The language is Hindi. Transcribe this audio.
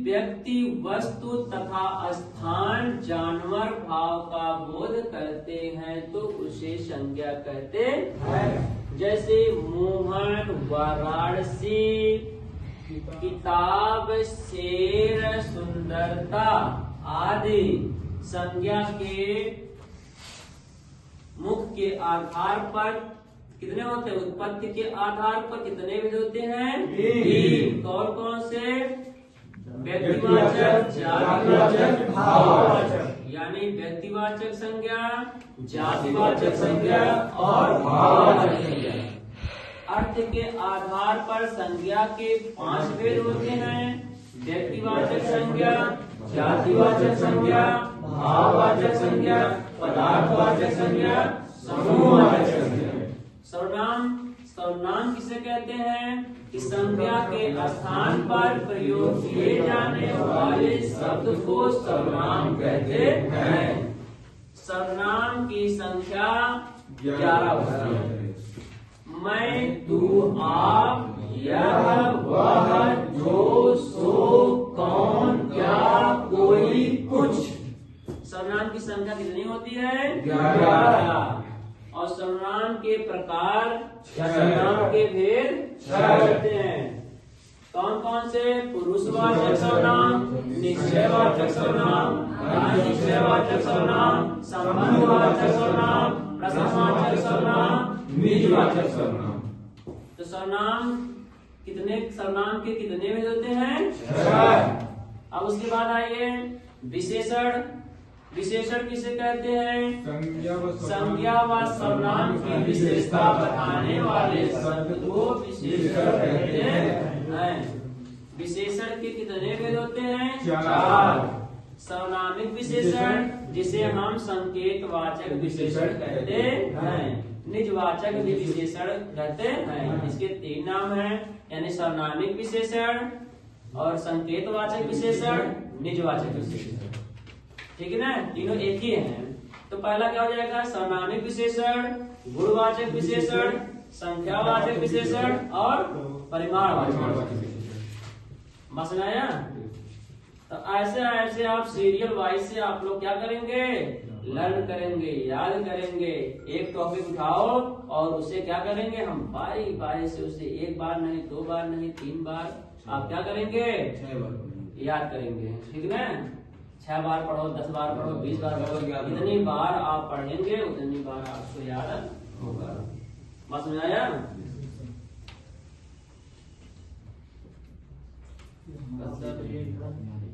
व्यक्ति, वस्तु तथा स्थान, जानवर भाव का बोध करते हैं तो उसे संज्ञा कहते हैं। जैसे मोहन, वाराणसी, किताब, शेर, सुंदरता आदि संज्ञा के मुख के आधार पर कितने होते हैं? उत्पत्ति के आधार पर कितने विध होते हैं? तीन। कौन कौन से? व्यक्तिवाचक, जातिवाचक, भाववाचक। यानी व्यक्तिवाचक संज्ञा, जातिवाचक संज्ञा और भाववाचक संज्ञा। अर्थ के आधार पर संज्ञा के 5 भेद होते हैं। व्यक्तिवाचक संज्ञा, जातिवाचक संज्ञा, भाववाचक संज्ञा, पदार्थवाचक संज्ञा, समूहवाचक संज्ञा। सर्वनाम किसे कहते हैं? कि संज्ञा के स्थान पर प्रयोग किए जाने वाले शब्द को सर्वनाम कहते हैं। सर्वनाम की संख्या 11 होती है। मैं, तू, आप, यह, वह, जो, सो, कौन, क्या, कोई, कुछ। सर्वनाम की संख्या कितनी होती है? 11। और सर्वनाम के प्रकार या सर्वनाम के भेद 6 होते हैं। कौन कौन से? पुरुषवाचक सर्वनाम, निश्चयवाचक सर्वनाम, निश्चयवाचक सर्वनाम, संबंधवाचक सर्वनाम, प्रश्नवाचक सर्वनाम, निजवाचक सर्वनाम। तो सर्वनाम के कितने भेद होते हैं? 6। अब उसके बाद आइए विशेषण। विशेषण किसे कहते हैं? संज्ञा व सर्वनाम की विशेषता बताने वाले शब्द को विशेषण कहते हैं। विशेषण के कितने भेद होते हैं? 4। सर्वनामिक विशेषण, जिसे हम संकेतवाचक विशेषण कहते हैं। निजवाचक भी विशेषण कहते हैं। इसके 3 नाम हैं, यानी सर्वनामिक विशेषण और संकेतवाचक विशेषण, निजवाचक विशेषण। ठीक है ना? तीनों एक ही हैं। तो पहला क्या हो जाएगा? सर्वनामिक विशेषण, गुणवाचक विशेषण, संख्यावाचक विशेषण और परिमाणवाचक विशेषण। समझ में आया? तो ऐसे ऐसे आप सीरियल वाइज से आप लोग क्या करेंगे? लर्न करेंगे, याद करेंगे। एक टॉपिक उठाओ और उसे क्या करेंगे? हम बारी बारी से उसे 1 बार नहीं, 2 बार नहीं, 3 बार आप क्या करेंगे? 6 बार याद करेंगे। ठीक है ना? 6 बार पढ़ो, 10 बार पढ़ो, 20 बार पढ़ो। जितनी बार आप पढ़ेंगे उतनी बार आपको याद होगा। बात समझ आया?